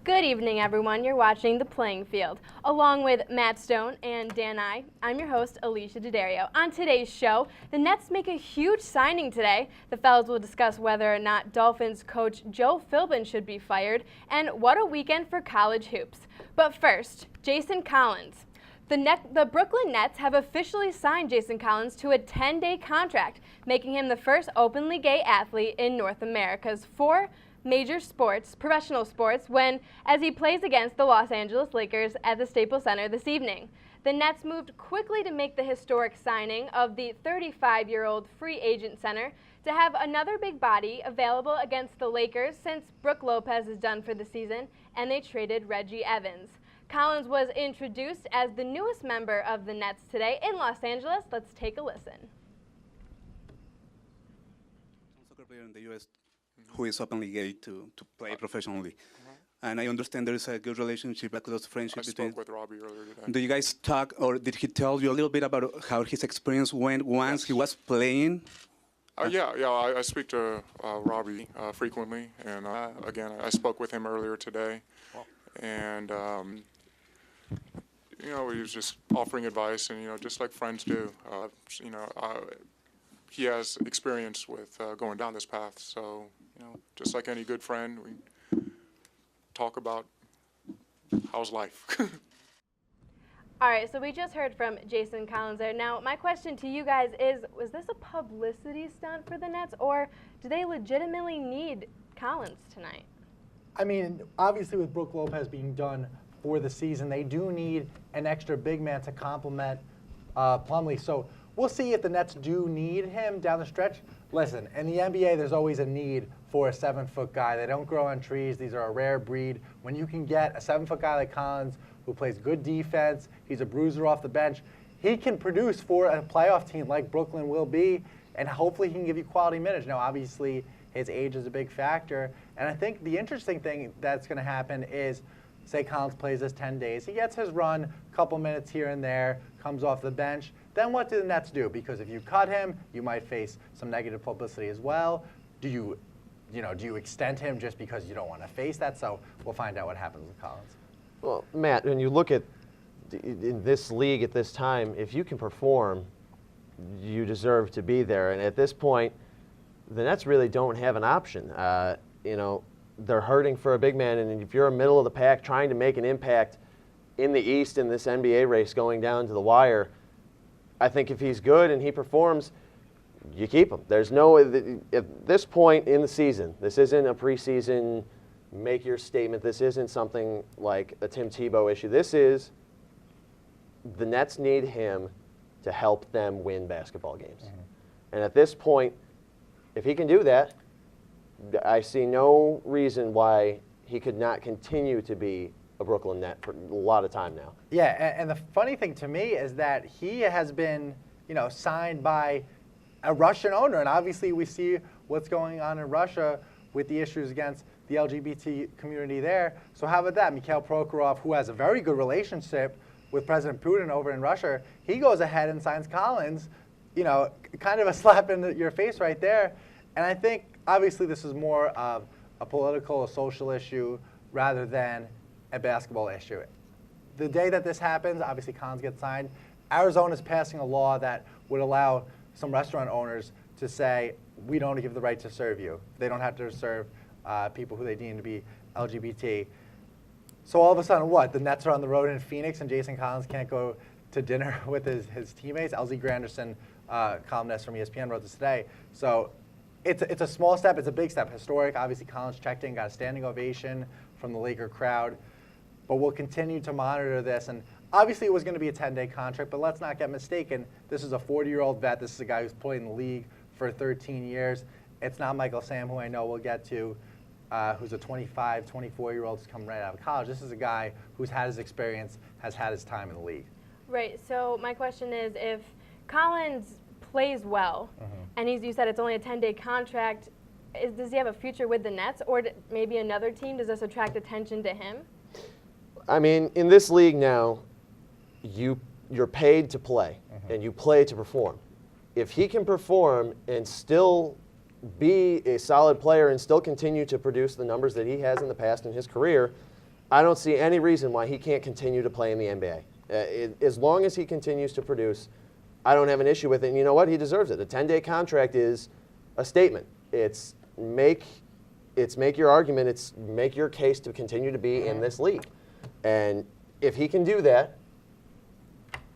Good evening, everyone. You're watching The Playing Field. Along with Matt Stone and Dan I, I'm your host, Alicia D'Addario. On today's show, the Nets make a huge signing today. The fellas will discuss whether or not Dolphins coach Joe Philbin should be fired, and what a weekend for college hoops. But first, Jason Collins. The Brooklyn Nets have officially signed Jason Collins to a 10-day contract, making him the first openly gay athlete in North America's four major sports, professional sports, as he plays against the Los Angeles Lakers at the Staples Center this evening. The Nets moved quickly to make the historic signing of the 35-year-old free agent center to have another big body available against the Lakers since Brook Lopez is done for the season, and they traded Reggie Evans. Collins was introduced as the newest member of the Nets today in Los Angeles. Let's take a listen. Soccer player in the U.S. who is openly gay to play professionally. And I understand there is a good relationship, a close friendship between. I spoke with Robbie earlier today. Do you guys talk, or did he tell you a little bit about how his experience went once he was playing? I speak to Robbie frequently, and again, I spoke with him earlier today, and he was just offering advice, and just like friends do, he has experience with going down this path, so just like any good friend, we talk about how's life. All right, so we just heard from Jason Collins there. Now, my question to you guys is, was this a publicity stunt for the Nets, or do they legitimately need Collins tonight? I mean, obviously with Brook Lopez being done for the season, they do need an extra big man to complement Plumlee. So we'll see if the Nets do need him down the stretch. Listen, in the NBA, there's always a need for a 7-foot guy. They don't grow on trees. These are a rare breed. When you can get a 7-foot guy like Collins who plays good defense, he's a bruiser off the bench, he can produce for a playoff team like Brooklyn will be, and hopefully he can give you quality minutes. Now, obviously, his age is a big factor. And I think the interesting thing that's going to happen is, say Collins plays this 10 days. He gets his run, a couple minutes here and there, comes off the bench. Then what do the Nets do? Because if you cut him, you might face some negative publicity as well. Do you extend him just because you don't want to face that? So we'll find out what happens with Collins. Well, Matt, when you look at in this league at this time, if you can perform, you deserve to be there. And at this point, the Nets really don't have an option. They're hurting for a big man, and if you're a middle of the pack trying to make an impact in the East in this NBA race going down to the wire, I think if he's good and he performs, you keep him. There's no, at this point in the season, this isn't a preseason make your statement. This isn't something like a Tim Tebow issue. This is the Nets need him to help them win basketball games. And at this point, if he can do that, I see no reason why he could not continue to be a Brooklyn Net for a lot of time now. Yeah, and the funny thing to me is that he has been, signed by a Russian owner, and obviously we see what's going on in Russia with the issues against the LGBT community there. So how about that? Mikhail Prokhorov, who has a very good relationship with President Putin over in Russia, he goes ahead and signs Collins, kind of a slap in your face right there. And I think, obviously, this is more of a political, a social issue rather than a basketball issue. The day that this happens, obviously Collins gets signed. Arizona's passing a law that would allow some restaurant owners to say, we don't give the right to serve you. They don't have to serve people who they deem to be LGBT. So all of a sudden, what? The Nets are on the road in Phoenix and Jason Collins can't go to dinner with his teammates? LZ Granderson, columnist from ESPN, wrote this today. So it's a small step. It's a big step. Historic. Obviously, Collins checked in, got a standing ovation from the Laker crowd. But we'll continue to monitor this. And obviously, it was going to be a 10-day contract, but let's not get mistaken. This is a 40-year-old vet. This is a guy who's played in the league for 13 years. It's not Michael Sam, who I know we'll get to, who's a 25, 24-year-old who's come right out of college. This is a guy who's had his experience, has had his time in the league. Right. So my question is, if Collins plays well, and you said it's only a 10-day contract, does he have a future with the Nets, or maybe another team? Does this attract attention to him? I mean, in this league now, you're paid to play, and you play to perform. If he can perform and still be a solid player and still continue to produce the numbers that he has in the past in his career, I don't see any reason why he can't continue to play in the NBA. As long as he continues to produce, I don't have an issue with it. And you know what? He deserves it. A 10-day contract is a statement. It's make your argument. It's make your case to continue to be in this league. And if he can do that,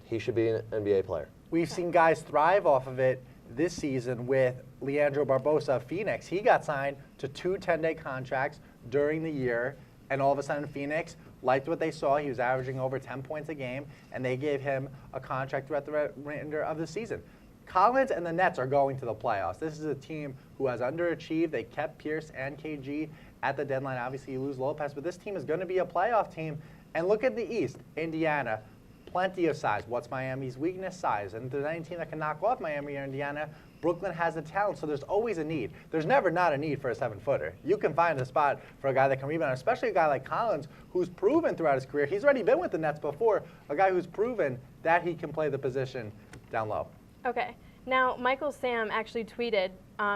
he should be an NBA player. We've seen guys thrive off of it this season with Leandro Barbosa of Phoenix. He got signed to 2 10-day contracts during the year, and all of a sudden Phoenix liked what they saw. He was averaging over 10 points a game, and they gave him a contract throughout the remainder of the season. Collins and the Nets are going to the playoffs. This is a team who has underachieved. They kept Pierce and KG at the deadline. Obviously, you lose Lopez, but this team is going to be a playoff team. And look at the East. Indiana, plenty of size. What's Miami's weakness? Size. And if there's any team that can knock off Miami or Indiana, Brooklyn has the talent, so there's always a need. There's never not a need for a 7-footer. You can find a spot for a guy that can rebound, especially a guy like Collins, who's proven throughout his career. He's already been with the Nets before, a guy who's proven that he can play the position down low. Okay. Now, Michael Sam actually tweeted,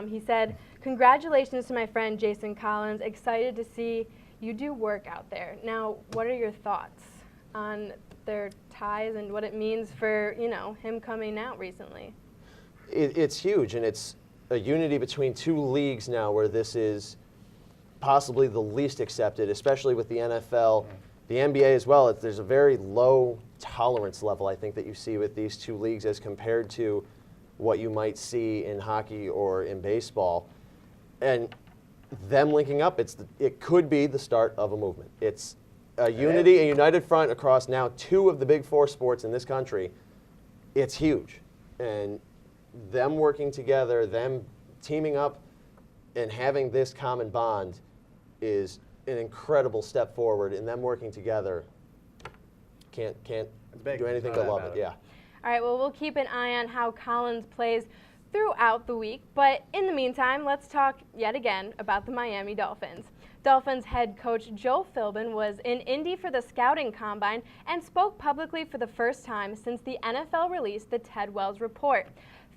he said, "Congratulations to my friend Jason Collins. Excited to see you do work out there." Now, what are your thoughts on their ties and what it means for, him coming out recently? It's huge, and it's a unity between 2 leagues now where this is possibly the least accepted, especially with the NFL, the NBA as well. There's a very low tolerance level, I think, that you see with these 2 leagues as compared to what you might see in hockey or in baseball. And them linking up, it could be the start of a movement. It's a unity, a united front across now 2 of the big 4 sports in this country. It's huge. And them working together, them teaming up and having this common bond is an incredible step forward. And them working together can't do anything but love it. Yeah. All right, well, we'll keep an eye on how Collins plays throughout the week. But in the meantime, let's talk yet again about the Miami Dolphins. Dolphins head coach Joe Philbin was in Indy for the scouting combine and spoke publicly for the first time since the NFL released the Ted Wells report.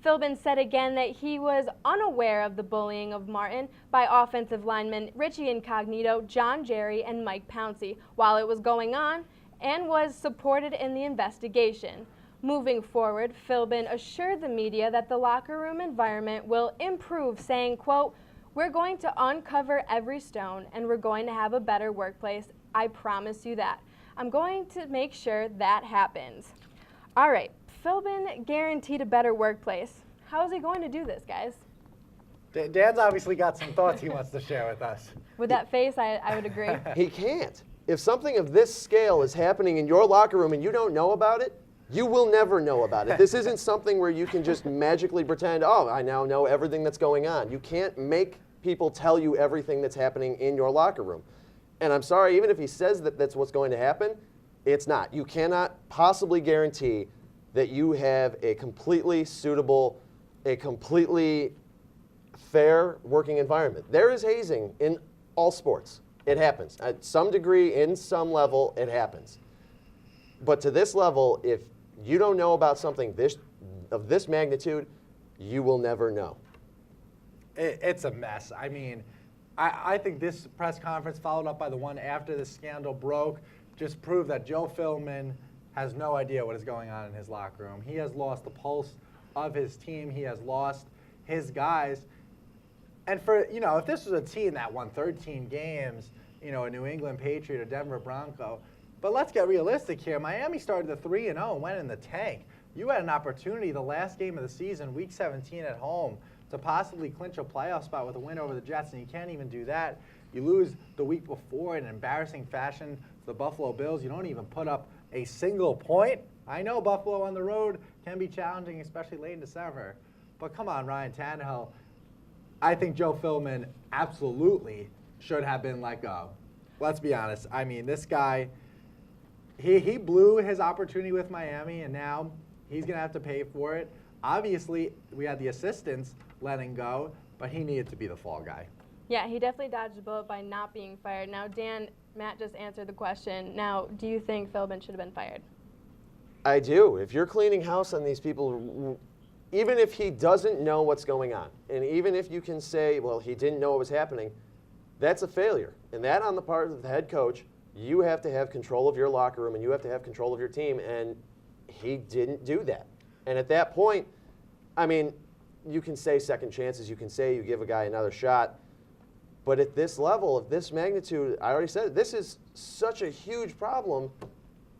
Philbin said again that he was unaware of the bullying of Martin by offensive linemen Richie Incognito, John Jerry, and Mike Pouncey while it was going on, and was supported in the investigation. Moving forward, Philbin assured the media that the locker room environment will improve, saying, quote, "We're going to uncover every stone and we're going to have a better workplace. I promise you that. I'm going to make sure that happens." All right, Philbin guaranteed a better workplace. How is he going to do this, guys? Dan's obviously got some thoughts he wants to share with us. With that face, I would agree. He can't. If something of this scale is happening in your locker room and you don't know about it, you will never know about it. This isn't something where you can just magically pretend, oh, I now know everything that's going on. You can't make people tell you everything that's happening in your locker room. And I'm sorry, even if he says that that's what's going to happen, it's not. You cannot possibly guarantee that you have a completely suitable, a completely fair working environment. There is hazing in all sports. It happens. At some degree, in some level, it happens. But to this level, if you don't know about something of this magnitude, you will never know. It's a mess. I mean, I think this press conference followed up by the one after the scandal broke just proved that Joe Philbin has no idea what is going on in his locker room. He has lost the pulse of his team. He has lost his guys. And for, if this was a team that won 13 games, a New England Patriot, a Denver Bronco, but let's get realistic here. Miami started the 3-0 and went in the tank. You had an opportunity the last game of the season, Week 17 at home, to possibly clinch a playoff spot with a win over the Jets, and you can't even do that. You lose the week before in an embarrassing fashion to the Buffalo Bills. You don't even put up a single point. I know Buffalo on the road can be challenging, especially late in December. But come on, Ryan Tannehill. I think Joe Philbin absolutely should have been let go. Let's be honest. I mean, this guy, he blew his opportunity with Miami, and now he's going to have to pay for it. Obviously, we had the assistants letting go, but he needed to be the fall guy. Yeah, he definitely dodged the bullet by not being fired. Now, Dan, Matt just answered the question. Now, do you think Philbin should have been fired? I do. If you're cleaning house on these people, even if he doesn't know what's going on, and even if you can say, well, he didn't know what was happening, that's a failure. And that on the part of the head coach you have to have control of your locker room and you have to have control of your team, and he didn't do that. And at that point, I mean, you can say second chances, you can say you give a guy another shot, but at this level, of this magnitude, I already said it, this is such a huge problem.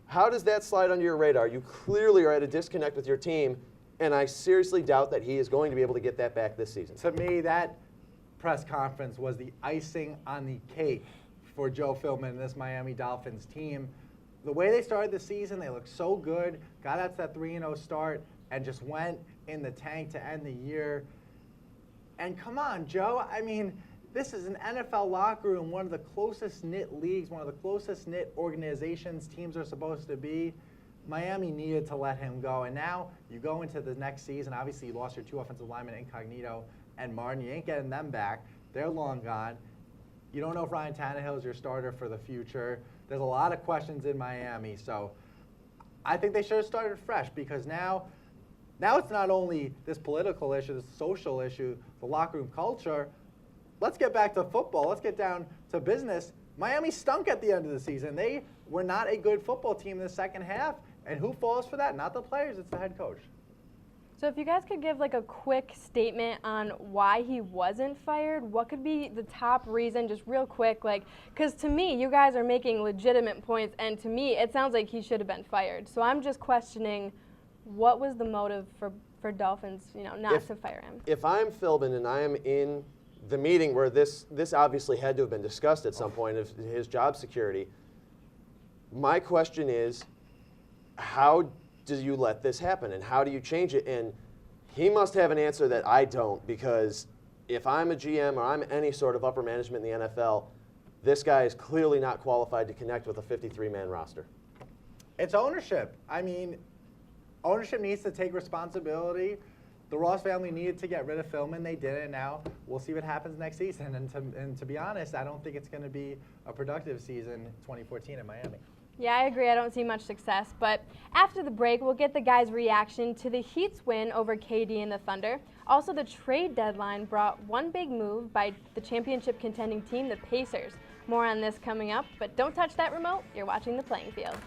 How does that slide under your radar? You clearly are at a disconnect with your team, and I seriously doubt that he is going to be able to get that back this season. To me, that press conference was the icing on the cake for Joe Philbin and this Miami Dolphins team. The way they started the season, they looked so good, got out to that 3-0 start, and just went in the tank to end the year. And come on, Joe, I mean, this is an NFL locker room, one of the closest knit leagues, one of the closest knit organizations teams are supposed to be. Miami needed to let him go, and now you go into the next season. Obviously, you lost your 2 offensive linemen, Incognito and Martin. You ain't getting them back. They're long gone. You don't know if Ryan Tannehill is your starter for the future. There's a lot of questions in Miami, so I think they should have started fresh, because now it's not only this political issue, this social issue, the locker room culture. Let's get back to football. Let's get down to business. Miami stunk at the end of the season. They were not a good football team in the second half. And who falls for that? Not the players, it's the head coach. So if you guys could give like a quick statement on why he wasn't fired, what could be the top reason, just real quick, like, because to me, you guys are making legitimate points, and to me, it sounds like he should have been fired. So I'm just questioning, what was the motive for Dolphins, not to fire him? If I'm Philbin and I am in the meeting where this obviously had to have been discussed at some point of his job security, my question is, how do you let this happen, and how do you change it? And he must have an answer that I don't, because if I'm a GM or I'm any sort of upper management in the NFL, this guy is clearly not qualified to connect with a 53-man roster. It's ownership. I mean, ownership needs to take responsibility. The Ross family needed to get rid of Philbin. They did it. Now we'll see what happens next season. And to be honest, I don't think it's going to be a productive season 2014 in Miami. Yeah, I agree. I don't see much success. But after the break, we'll get the guys' reaction to the Heat's win over KD and the Thunder. Also, the trade deadline brought one big move by the championship contending team, the Pacers. More on this coming up, but don't touch that remote. You're watching The Playing Field.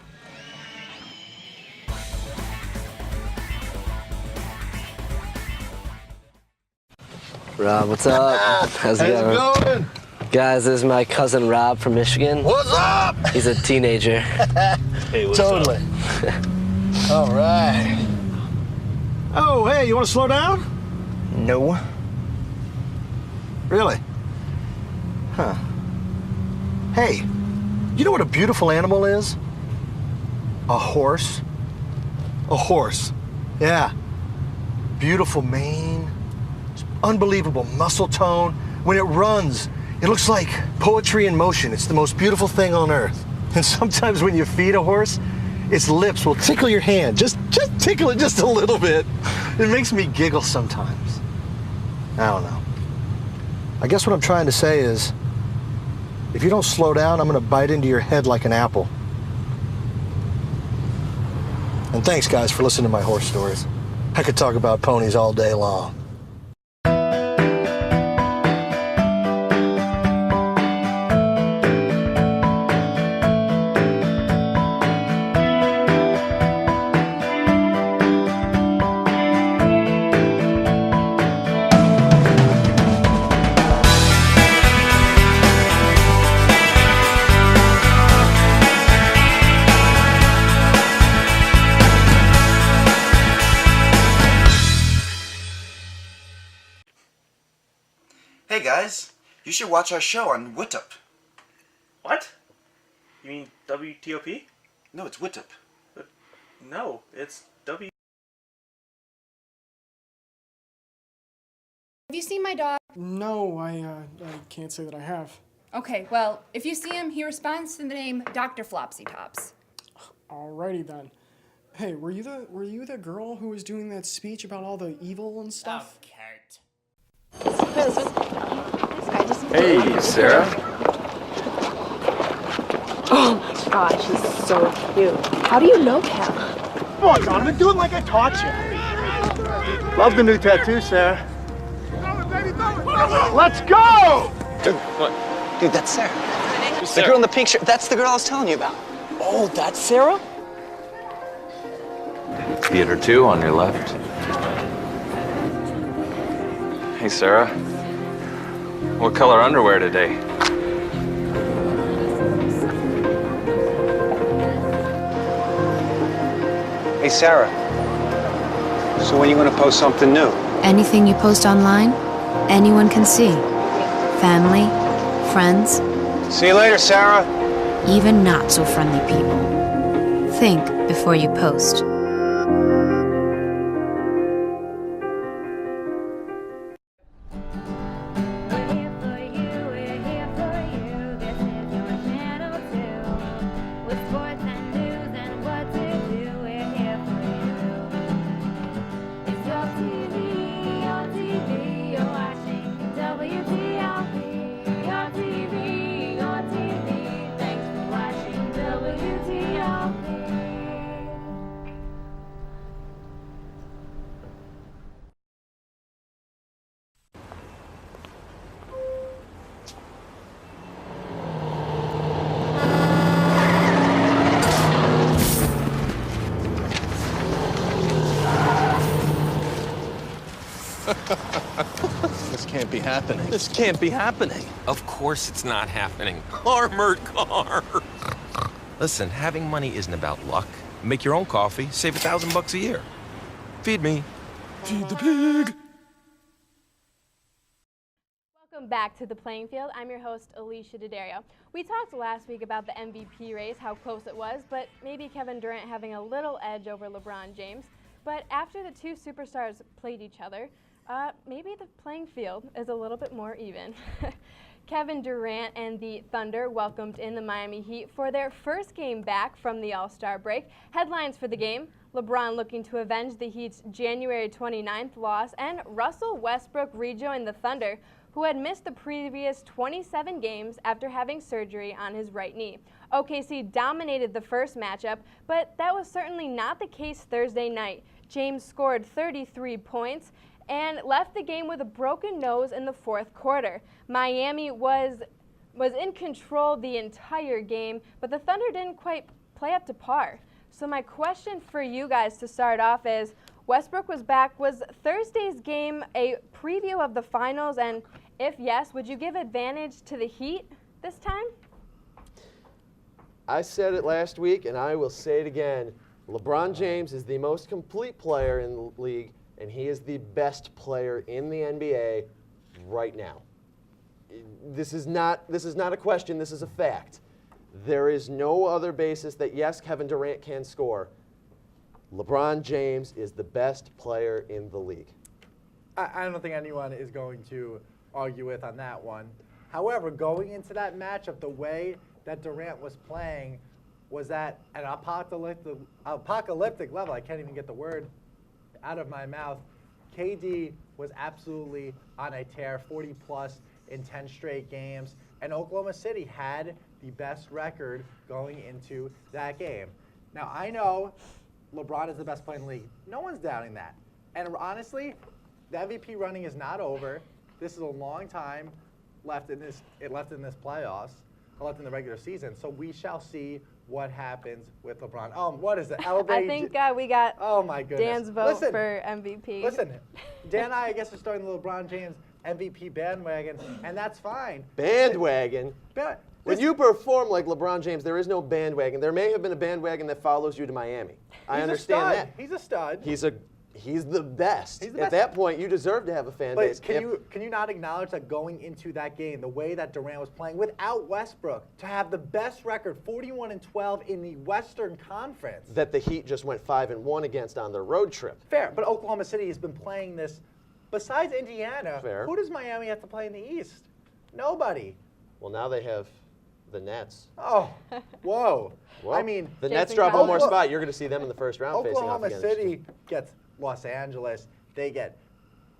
Rob, what's up? How's it going? Guys, this is my cousin Rob from Michigan. What's up? He's a teenager. Hey, what's totally. All right. Oh, hey, you want to slow down? No. Really? Huh. Hey, you know what a beautiful animal is? A horse. A horse. Yeah. Beautiful mane. Unbelievable muscle tone. When it runs, it looks like poetry in motion. It's the most beautiful thing on earth. And sometimes when you feed a horse, its lips will tickle your hand. Just tickle it just a little bit. It makes me giggle sometimes. I don't know. I guess what I'm trying to say is, if you don't slow down, I'm gonna bite into your head like an apple. And thanks, guys, for listening to my horse stories. I could talk about ponies all day long. Hey guys, you should watch our show on WITUP. What? You mean WTOP? No, it's WITUP. No, it's W. Have you seen my dog? No, I can't say that I have. Okay, well, if you see him, he responds to the name Dr. Flopsy Tops. Alrighty then. Hey, were you the girl who was doing that speech about all the evil and stuff? Hey, Sarah. Oh my gosh, he's so cute. How do you know Cal? Come on, Donovan, do it like I taught you. Love the new tattoo, Sarah. Let's go! Dude, that's Sarah. The girl in the pink shirt. That's the girl I was telling you about. Oh, that's Sarah? Theater 2 on your left. Hey, Sarah. What color underwear today? Hey, Sarah. So when are you going to post something new? Anything you post online, anyone can see. Family, friends. See you later, Sarah. Even not so friendly people. Think before you post. This can't be happening. This can't be happening. Of course it's not happening. Armored car. Listen, having money isn't about luck. Make your own coffee, save $1,000 a year. Feed me. Feed the pig. Welcome back to The Playing Field. I'm your host, Alicia D'Addario. We talked last week about the MVP race, how close it was, but maybe Kevin Durant having a little edge over LeBron James. But after the two superstars played each other, maybe the playing field is a little bit more even. Kevin Durant and the Thunder welcomed in the Miami Heat for their first game back from the All-Star break. Headlines for the game: LeBron looking to avenge the Heat's January 29th loss, and Russell Westbrook rejoined the Thunder, who had missed the previous 27 games after having surgery on his right knee. OKC dominated the first matchup, but that was certainly not the case Thursday night. James scored 33 points and left the game with a broken nose in the fourth quarter. Miami was in control the entire game, but the Thunder didn't quite play up to par. So my question for you guys to start off is, Westbrook was back. Was Thursday's game a preview of the finals? And if yes, would you give advantage to the Heat this time? I said it last week, and I will say it again. LeBron James is the most complete player in the league, and he is the best player in the NBA right now. This is not a question. This is a fact. There is no other basis that, yes, Kevin Durant can score. LeBron James is the best player in the league. I don't think anyone is going to argue with on that one. However, going into that matchup, the way that Durant was playing was at an apocalyptic level. I can't even get the word out of my mouth. KD was absolutely on a tear, 40-plus in 10 straight games, and Oklahoma City had the best record going into that game. Now, I know LeBron is the best player in the league. No one's doubting that. And honestly, the MVP running is not over. This is a long time left in this playoffs, or left in the regular season. So we shall see what happens with LeBron. What is it? I think we got my goodness. Dan's vote for MVP. Listen, Dan and I guess, are starting the LeBron James MVP bandwagon, and that's fine. Bandwagon? When you perform like LeBron James, there is no bandwagon. There may have been a bandwagon that follows you to Miami. I understand that. He's a stud. He's the best. At that point, you deserve to have a fan base. But can you not acknowledge that going into that game, the way that Durant was playing without Westbrook, to have the best record, 41-12 in the Western Conference? That the Heat just went 5-1 against on their road trip. Fair, but Oklahoma City has been playing this. Besides Indiana, Fair. Who does Miami have to play in the East? Nobody. Well, now they have the Nets. Oh, whoa. Well, I mean, the Nets drop one more spot. You're going to see them in the first round facing off Oklahoma against. City gets Los Angeles. They get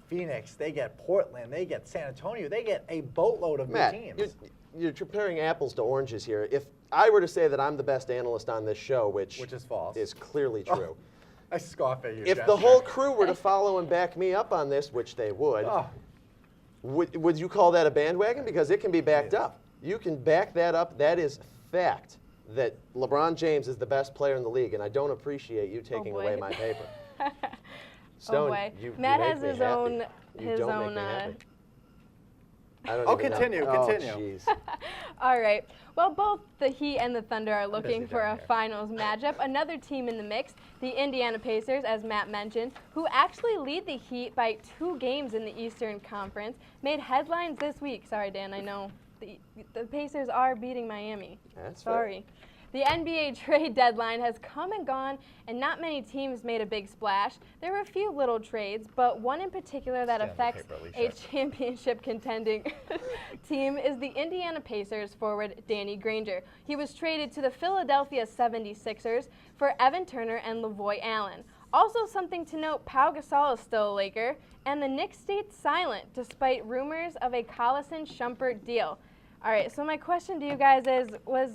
Phoenix. They get Portland. They get San Antonio. They get a boatload of Matt, new teams. You're comparing apples to oranges here. If I were to say that I'm the best analyst on this show, which is false, is clearly true. I scoff at you. If the whole crew were to follow and back me up on this, which they would, would you call that a bandwagon? Because it can be backed up. You can back that up. That is fact that LeBron James is the best player in the league, and I don't appreciate you taking away my paper. Stone, oh boy. you Matt make has me his happy. own You his don't own make me happy. I don't Oh, even know. continue. Oh, Continue. jeez. All right. Well, both the Heat and the Thunder are looking busy for down a here. finals matchup. Another team in the mix, the Indiana Pacers, as Matt mentioned, who actually lead the Heat by 2 games in the Eastern Conference, made headlines this week. Sorry, Dan, I know the Pacers are beating Miami. That's fair. Sorry. The NBA trade deadline has come and gone, and not many teams made a big splash. There were a few little trades, but one in particular that Stand the affects paper, a Alicia. championship contending team is the Indiana Pacers forward Danny Granger. He was traded to the Philadelphia 76ers for Evan Turner and Lavoy Allen. Also something to note, Pau Gasol is still a Laker, and the Knicks stayed silent despite rumors of a Collison-Shumpert deal. All right, so my question to you guys is, was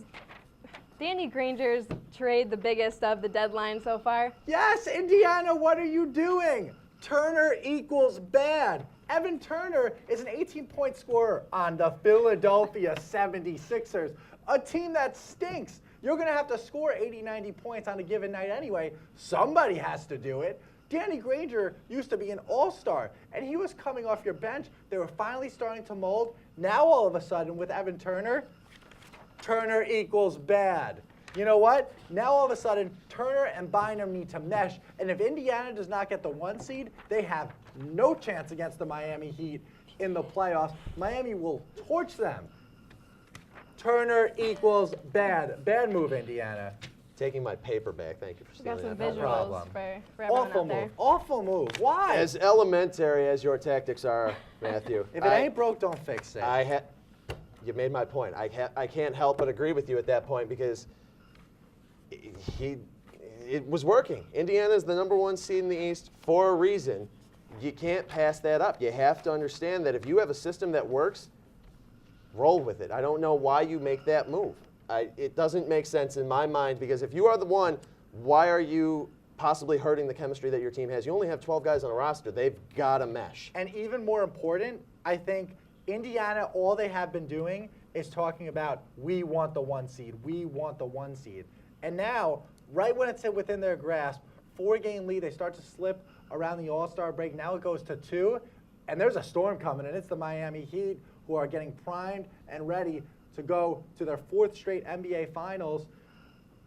Danny Granger's trade the biggest of the deadline so far? Yes, Indiana, what are you doing? Turner equals bad. Evan Turner is an 18-point scorer on the Philadelphia 76ers, a team that stinks. You're going to have to score 80, 90 points on a given night anyway. Somebody has to do it. Danny Granger used to be an all-star, and he was coming off your bench. They were finally starting to mold. Now, all of a sudden, with Evan Turner, Turner equals bad. You know what? Now all of a sudden, Turner and Bynum need to mesh, and if Indiana does not get the 1 seed, they have no chance against the Miami Heat in the playoffs. Miami will torch them. Turner equals bad. Bad move, Indiana. Taking my paper back. Thank you for We got stealing some that. No visuals problem. for everyone Awful out there. move. Awful move. Why? As elementary as your tactics are, Matthew. If it ain't broke, don't fix it. You made my point. I can't help but agree with you at that point because it was working. Indiana's the #1 seed in the East for a reason. You can't pass that up. You have to understand that if you have a system that works, roll with it. I don't know why you make that move. It doesn't make sense in my mind because if you are the one, why are you possibly hurting the chemistry that your team has? You only have 12 guys on a roster. They've got to mesh. And even more important, I think Indiana, all they have been doing is talking about, we want the 1 seed, we want the 1 seed. And now, right when it's within their grasp, 4-game lead, they start to slip around the All-Star break. Now it goes to 2, and there's a storm coming, and it's the Miami Heat who are getting primed and ready to go to their 4th straight NBA Finals.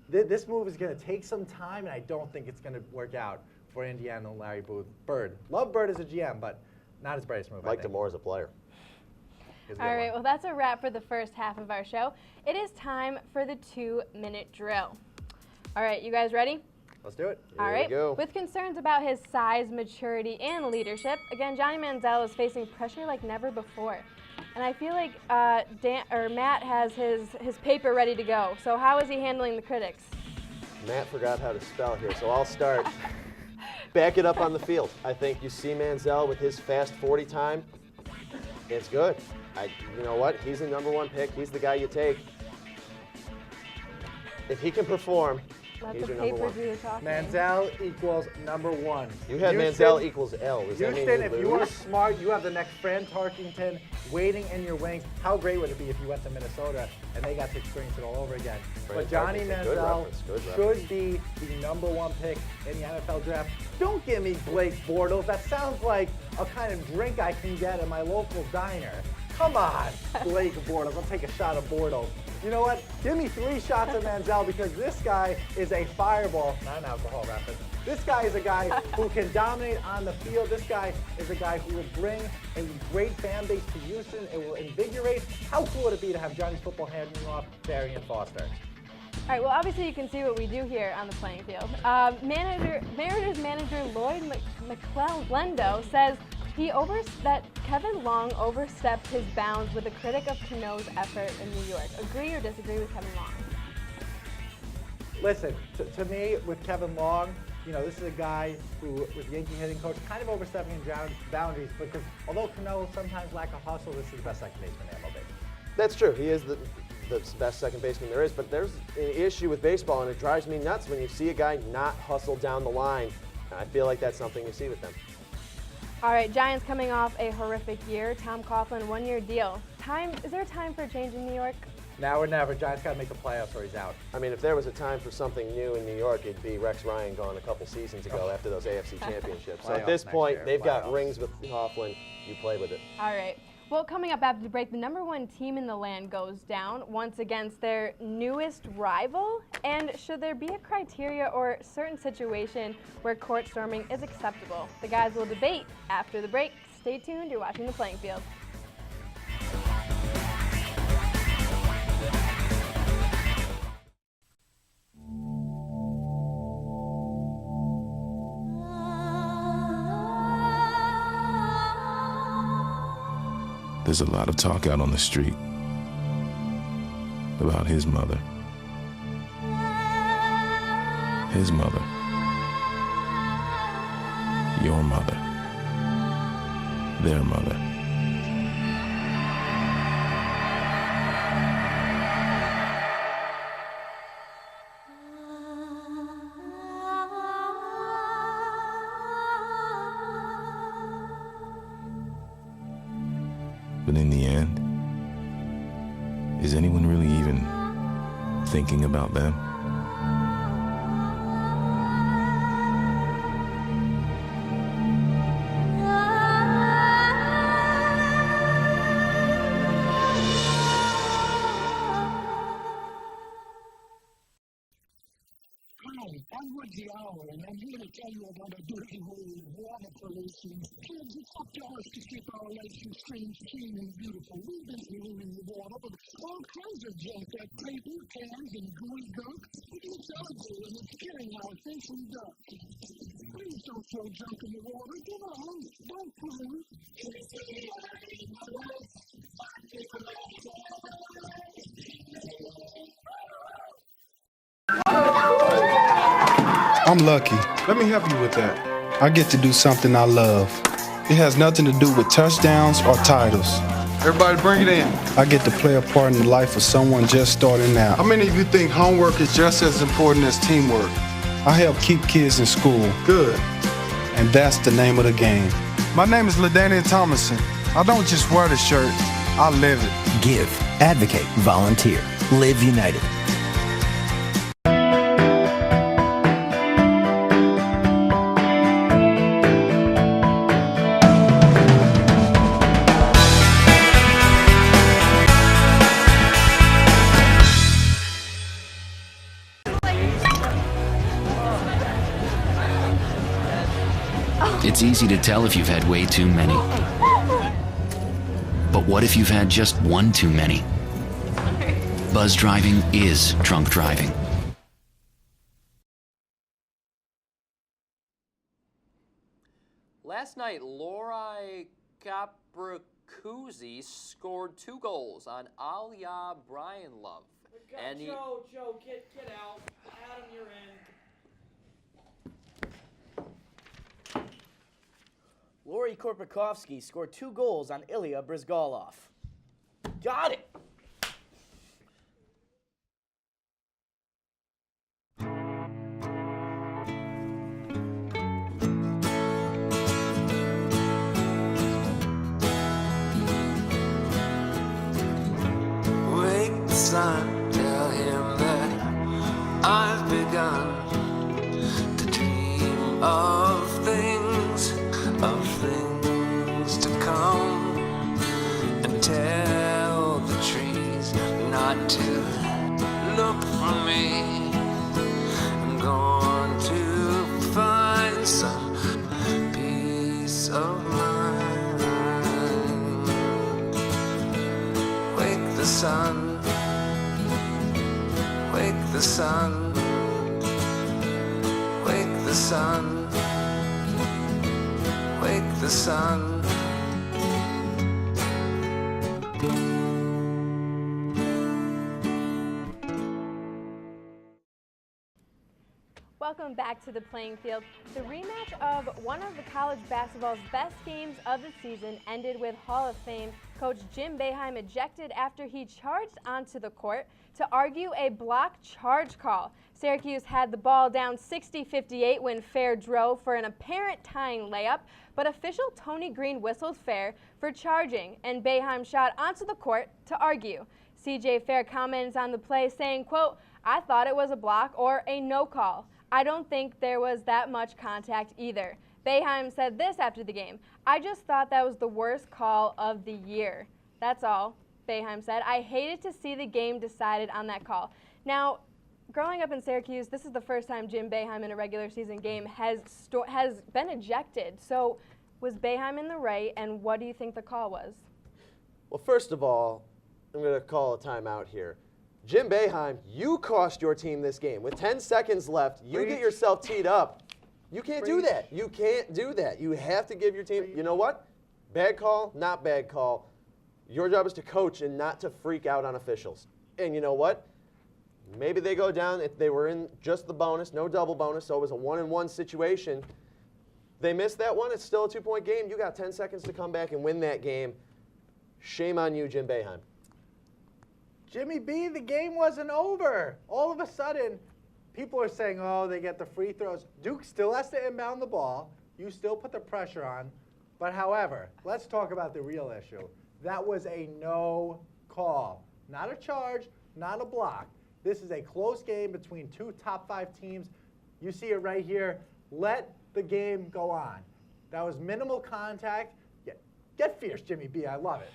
This move is going to take some time, and I don't think it's going to work out for Indiana and Larry Bird. Love Bird as a GM, but not his brightest move. Liked him more as a player. All right, well, that's a wrap for the first half of our show. It is time for the 2-minute drill. All right, you guys ready? Let's do it. All right. With concerns about his size, maturity, and leadership, again, Johnny Manziel is facing pressure like never before. And I feel like Matt has his paper ready to go. So how is he handling the critics? Matt forgot how to spell here, so I'll start. Back it up on the field. I think you see Manziel with his fast 40 time. It's good. You know what? He's the #1 pick. He's the guy you take. If he can perform, Let he's the your paper #1. do the talking. Manziel equals #1. You had Manziel equals L. Does that mean Houston, you if you are lose? smart, you have the next Fran Tarkington waiting in your wings. How great would it be if you went to Minnesota and they got to experience it all over again? Fran But Johnny Tarkington, good Manziel reference, good should be the #1 pick in the NFL draft. Don't give me Blake Bortles. That sounds like a kind of drink I can get at my local diner. Come on, Blake Bortles. I'll take a shot of Bortles. You know what? Give me 3 shots of Manziel because this guy is a fireball, not an alcohol reference. This guy is a guy who can dominate on the field. This guy is a guy who will bring a great fan base to Houston. It will invigorate. How cool would it be to have Johnny's football handing off to Arian Foster? All right, well, obviously you can see what we do here on the playing field. Mariners manager Lloyd McClelland says that Kevin Long overstepped his bounds with a critic of Cano's effort in New York. Agree or disagree with Kevin Long? Listen, to me, with Kevin Long, you know, this is a guy who, with Yankee hitting coach, kind of overstepping boundaries because although Cano sometimes lack a hustle, this is the best second baseman in MLB. That's true. He is the best second baseman there is, but there's an issue with baseball, and it drives me nuts when you see a guy not hustle down the line. And I feel like that's something you see with them. All right, Giants coming off a horrific year. Tom Coughlin, one-year deal. Is there time for a change in New York? Now or never. Giants got to make the playoffs or he's out. I mean, if there was a time for something new in New York, it'd be Rex Ryan gone a couple seasons ago after those AFC championships. So at this point, they've got rings with Coughlin. You play with it. All right. Well, coming up after the break, the #1 team in the land goes down once against their newest rival. And should there be a criteria or certain situation where court storming is acceptable? The guys will debate after the break. Stay tuned. You're watching The Playing Field. There's a lot of talk out on the street about his mother, your mother, their mother. But in the end, is anyone really even thinking about them? I'm Woodsy Owl, and I'm here to tell you about a dirty hole in water pollution. Kids, it's up to us to keep our lakes and streams clean and beautiful. We've been polluting the water with all kinds of junk like paper, cans, and gooey gunk. It's ugly and it's killing our fish and duck. Please don't throw junk in the water. Get on. Don't pollute. I'm lucky. Let me help you with that. I get to do something I love. It has nothing to do with touchdowns or titles. Everybody bring it in. I get to play a part in the life of someone just starting out. How many of you think homework is just as important as teamwork? I help keep kids in school. Good. And that's the name of the game. My name is LaDainian Thomason. I don't just wear the shirt, I live it. Give, advocate, volunteer. Live United. It's easy to tell if you've had way too many. But what if you've had just one too many? Buzz driving is drunk driving. Last night, Lori Capracuzzi scored 2 goals on Aliyah Brian Love. And Joe, get out. Adam, you're in. Lori Korpakovsky scored 2 goals on Ilya Brizgalov. Got it! Wake the sun, tell him that I've begun to dream of things to come, and tell the trees not to look for me. I'm going to find some peace of mind. Wake the sun, wake the sun, wake the sun, wake the sun. welcome back to the playing field. The rematch of one of the college basketball's best games of the season ended with Hall of Fame coach Jim Boeheim ejected after he charged onto the court to argue a block charge call. Syracuse had the ball down 60-58 when Fair drove for an apparent tying layup, but official Tony Green whistled Fair for charging, and Boeheim shot onto the court to argue. CJ Fair comments on the play saying, quote, "I thought it was a block or a no call. I don't think there was that much contact either." Boeheim said this after the game, "I just thought that was the worst call of the year. That's all," Boeheim said. "I hated to see the game decided on that call." Now, growing up in Syracuse, this is the first time Jim Boeheim in a regular season game has been ejected. So was Boeheim in the right, and what do you think the call was? Well, first of all, I'm going to call a timeout here. Jim Boeheim, you cost your team this game. With 10 seconds left, you get yourself teed up. You can't do that. You can't do that. You have to give your team, you know what? Bad call, not bad call. Your job is to coach and not to freak out on officials. And you know what? Maybe they go down, if they were in just the bonus, no double bonus, so it was a 1-and-1 situation. They missed that one, it's still a 2-point game. You got 10 seconds to come back and win that game. Shame on you, Jim Boeheim. Jimmy B, the game wasn't over. All of a sudden, people are saying, oh, they get the free throws. Duke still has to inbound the ball. You still put the pressure on. But however, let's talk about the real issue. That was a no call. Not a charge, not a block. This is a close game between two top 5 teams. You see it right here. Let the game go on. That was minimal contact. Get fierce, Jimmy B. I love it.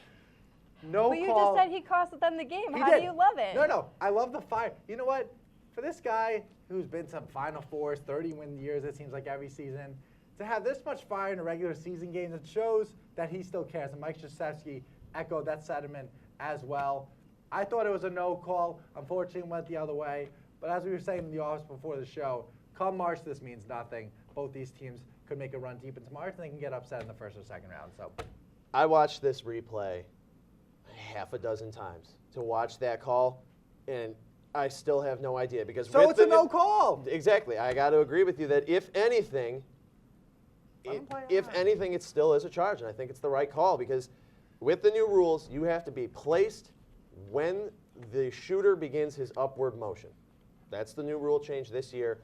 No but you call. just said he cost them the game. He How did. do you love it? No. I love the fire. You know what? For this guy who's been to Final Fours, 30-win years, it seems like every season, to have this much fire in a regular season game, it shows that he still cares. And Mike Krzyzewski echoed that sentiment as well. I thought it was a no call. Unfortunately, it went the other way. But as we were saying in the office before the show, come March, this means nothing. Both these teams could make a run deep into March, and they can get upset in the first or second round. So, I watched this replay half a dozen times to watch that call, and I still have no idea because so it's a no call. Exactly. I got to agree with you that if anything, it still is a charge, and I think it's the right call because with the new rules, you have to be placed when the shooter begins his upward motion. That's the new rule change this year.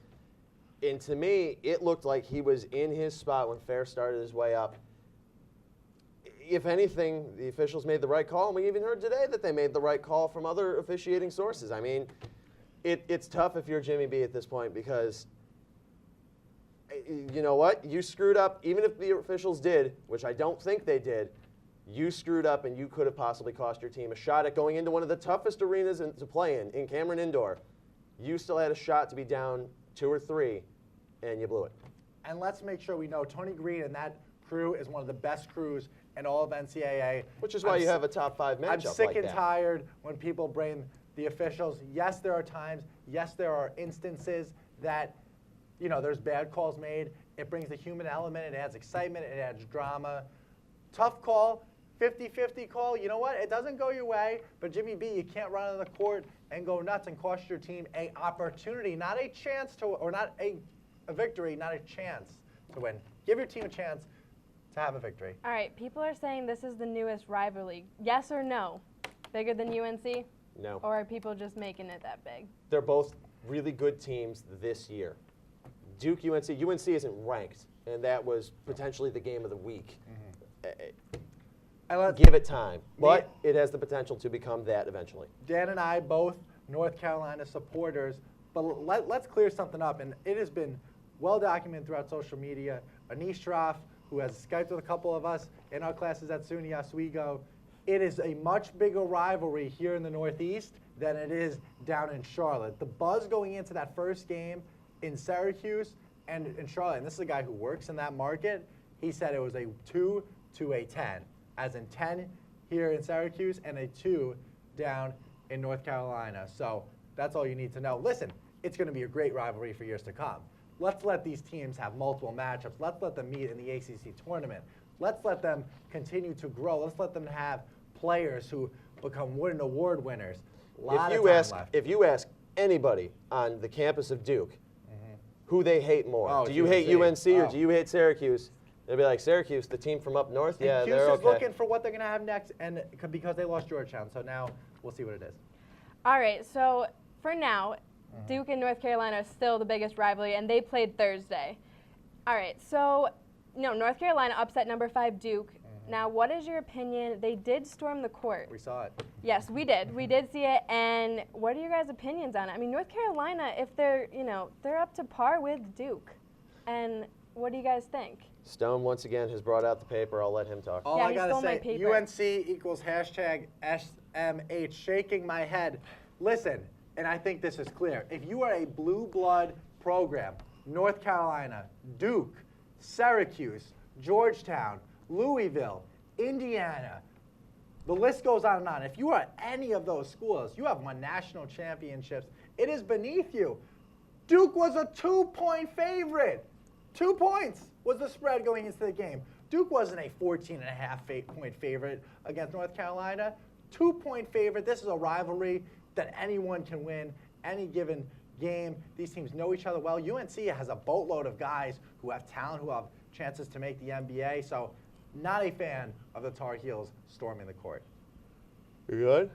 And to me, it looked like he was in his spot when Fair started his way up. If anything, the officials made the right call, and we even heard today that they made the right call from other officiating sources. I mean, it's tough if you're Jimmy B at this point because, you know what? You screwed up, even if the officials did, which I don't think they did, you screwed up and you could have possibly cost your team a shot at going into one of the toughest arenas to play in Cameron Indoor. You still had a shot to be down 2 or 3, and you blew it. And let's make sure we know Tony Green and that crew is one of the best crews in all of NCAA. Which is why you have a top 5 matchup I'm sick like and that. tired when people blame the officials. Yes, there are times. Yes, there are instances that, you know, there's bad calls made. It brings the human element. It adds excitement. It adds drama. Tough call, 50-50 call. You know what? It doesn't go your way. But Jimmy B, you can't run on the court and go nuts and cost your team an opportunity, not a chance to, or not a victory, not a chance to win. Give your team a chance to have a victory. All right, people are saying this is the newest rivalry. Yes or no? Bigger than UNC? No. Or are people just making it that big? They're both really good teams this year. Duke, UNC. UNC isn't ranked, and that was potentially the game of the week. Give it time, but it has the potential to become that eventually. Dan and I, both North Carolina supporters, but let's clear something up, and it has been well documented throughout social media. Anish Shroff, who has Skyped with a couple of us in our classes at SUNY Oswego, it is a much bigger rivalry here in the Northeast than it is down in Charlotte. The buzz going into that first game in Syracuse and in Charlotte, and this is a guy who works in that market, he said it was a 2 to a 10, as in 10 here in Syracuse and a 2 down in North Carolina. So that's all you need to know. Listen, it's going to be a great rivalry for years to come. Let's let these teams have multiple matchups. Let's let them meet in the ACC tournament. Let's let them continue to grow. Let's let them have players who become Wooden Award winners. If you ask anybody on the campus of Duke, who they hate more. Oh, do you hate UNC? UNC or do you hate Syracuse? They'll be like, Syracuse, the team from up north? And Yeah, Cuse they're is okay. looking for what they're going to have next, and because they lost Georgetown. So now we'll see what it is. All right, so for now, Duke and North Carolina are still the biggest rivalry, and they played Thursday. All right, so North Carolina upset number 5 Duke. Now, what is your opinion? They did storm the court. We saw it. Yes, we did. We did see it. And what are your guys' opinions on it? I mean, North Carolina, if they're, they're up to par with Duke. And what do you guys think? Stone, once again, has brought out the paper. I'll let him talk. All Yeah, I he got to stole my say, paper. UNC equals hashtag SMH, shaking my head. Listen, and I think this is clear. If you are a blue blood program, North Carolina, Duke, Syracuse, Georgetown, Louisville, Indiana, the list goes on and on. If you are any of those schools, you have won national championships. It is beneath you. Duke was a 2-point favorite. 2 points was the spread going into the game. Duke wasn't a 14.5-point favorite against North Carolina. 2-point favorite. This is a rivalry that anyone can win any given game. These teams know each other well. UNC has a boatload of guys who have talent, who have chances to make the NBA. So not a fan of the Tar Heels storming the court. You good?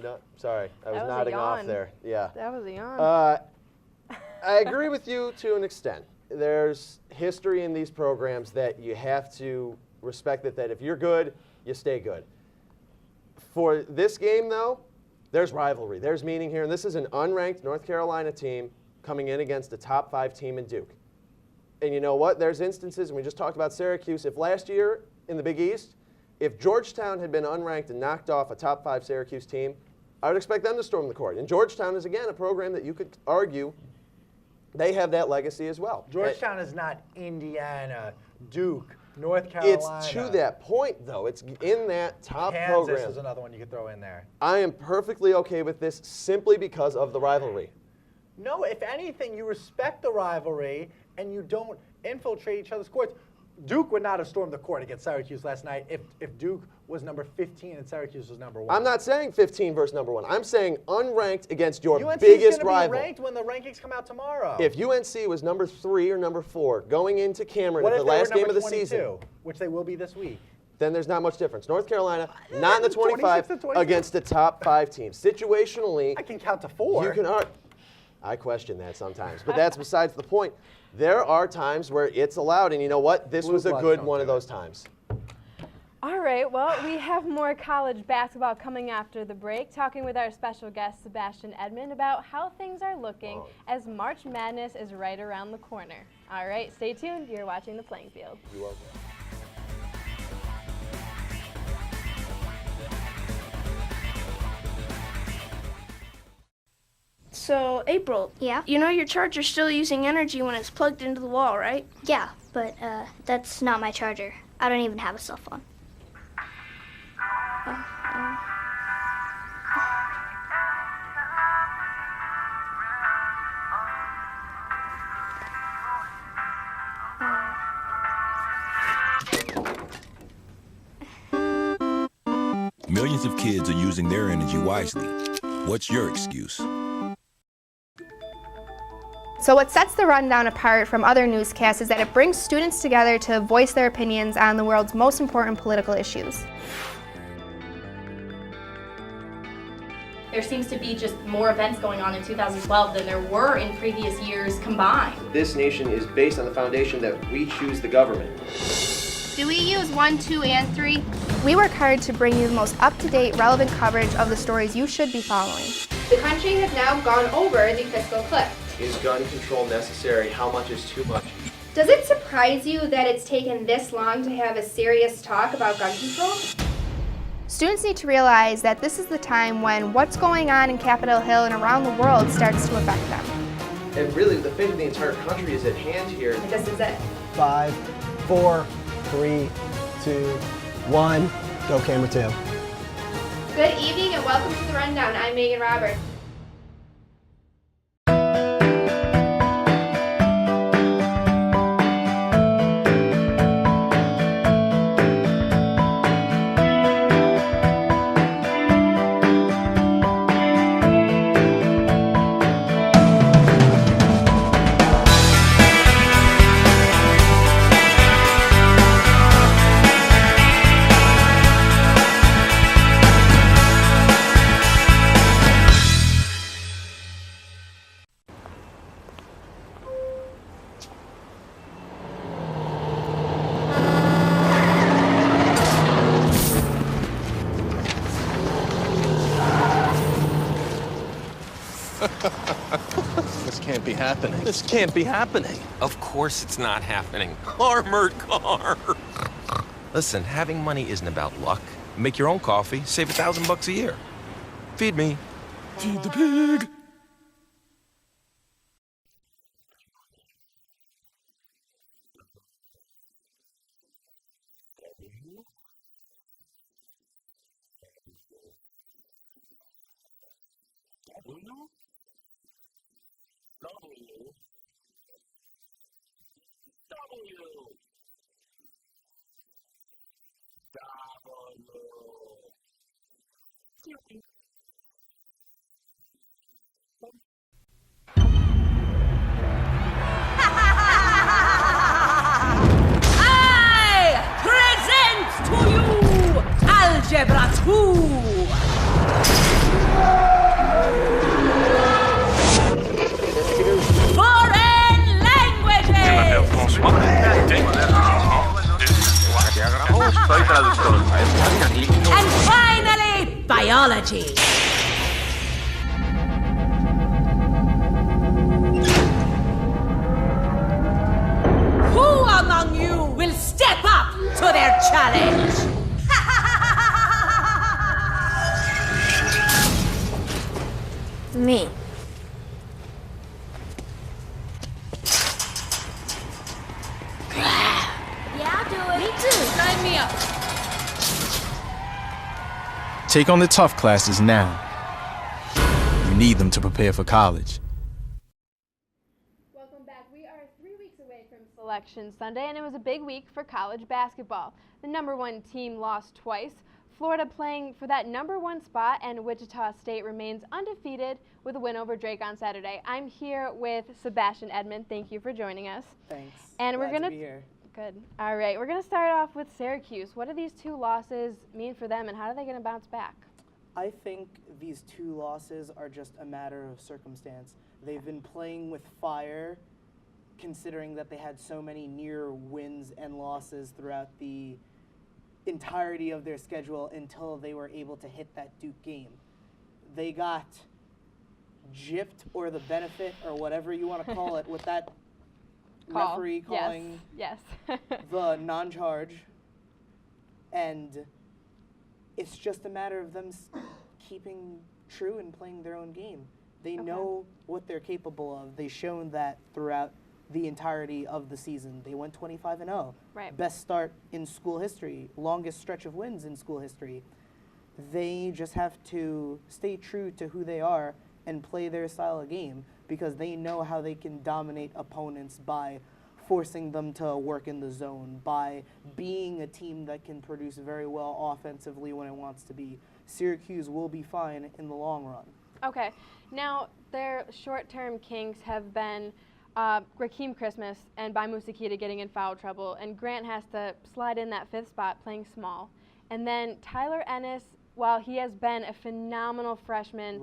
No, sorry, I was That was a nodding off yawn. there. Yeah. That was a yawn. I agree with you to an extent. There's history in these programs that you have to respect that if you're good, you stay good. For this game, though, there's rivalry. There's meaning here. And this is an unranked North Carolina team coming in against a top 5 team in Duke. And you know what? There's instances, and we just talked about Syracuse. If last year in the Big East, if Georgetown had been unranked and knocked off a top 5 Syracuse team, I would expect them to storm the court. And Georgetown is, again, a program that you could argue they have that legacy as well. Georgetown is not Indiana, Duke, North Carolina. It's to that point, though. It's in that top program. Kansas is another one you could throw in there. I am perfectly okay with this simply because of the rivalry. No, if anything, you respect the rivalry and you don't infiltrate each other's courts. Duke would not have stormed the court against Syracuse last night if Duke was number 15 and Syracuse was number 1. I'm not saying 15 versus number 1. I'm saying unranked against your UNC biggest is rival. Be ranked when the rankings come out tomorrow. If UNC was number 3 or number 4 going into Cameron what at if the they last were game of number the 22, season, which they will be this week, then there's not much difference. North Carolina, not in the 25 against a top 5 team. Situationally, I can count to 4. You can I question that sometimes, but that's besides the point. There are times where it's allowed, and you know what? This was a good one of those times. All right, well, we have more college basketball coming after the break, talking with our special guest, Sebastian Edmond, about how things are looking as March Madness is right around the corner. All right, stay tuned. You're watching The Playing Field. You're welcome. So, April. Yeah? You know your charger's still using energy when it's plugged into the wall, right? Yeah, but that's not my charger. I don't even have a cell phone. Millions of kids are using their energy wisely. What's your excuse? So what sets the Rundown apart from other newscasts is that it brings students together to voice their opinions on the world's most important political issues. There seems to be just more events going on in 2012 than there were in previous years combined. This nation is based on the foundation that we choose the government. Do we use 1, 2, and 3? We work hard to bring you the most up-to-date, relevant coverage of the stories you should be following. The country has now gone over the fiscal cliff. Is gun control necessary? How much is too much? Does it surprise you that it's taken this long to have a serious talk about gun control? Students need to realize that this is the time when what's going on in Capitol Hill and around the world starts to affect them. And really, the fate of the entire country is at hand here. This is it. 5, 4, 3, 2, 1, go camera 2. Good evening and welcome to The Rundown. I'm Megan Roberts. can't be happening. This can't be happening. Of course it's not happening. Armored car. Listen, having money isn't about luck. Make your own coffee, save $1,000 a year. Feed me. Feed the pig. I present to you Algebra 2. Foreign languages. And finally, biology. Who among you will step up to their challenge? Me. Yeah, I'll do it. Me too. Sign me up. Take on the tough classes now. You need them to prepare for college. Welcome back. We are 3 weeks away from Selection Sunday, and it was a big week for college basketball. The #1 team lost twice. Florida playing for that #1 spot, and Wichita State remains undefeated with a win over Drake on Saturday. I'm here with Sebastian Edmond. Thank you for joining us. Thanks. And Glad we're gonna to be here. Good. All right, we're gonna start off with Syracuse. What do these 2 losses mean for them, and how are they gonna bounce back? I think these 2 losses are just a matter of circumstance. They've been playing with fire, considering that they had so many near wins and losses throughout the entirety of their schedule until they were able to hit that Duke game. They got gypped, or the benefit, or whatever you want to call it, with that referee calling yes. the non-charge. And it's just a matter of them keeping true and playing their own game. They know what they're capable of. They've shown that throughout the entirety of the season. They went 25-0. Right. Best start in school history, longest stretch of wins in school history. They just have to stay true to who they are and play their style of game, because they know how they can dominate opponents by forcing them to work in the zone, by being a team that can produce very well offensively when it wants to be. Syracuse will be fine in the long run. Okay. Now, their short-term kinks have been Rakeem Christmas and Bai Musa-Kita getting in foul trouble, and Grant has to slide in that 5th spot playing small. And then Tyler Ennis, while he has been a phenomenal freshman,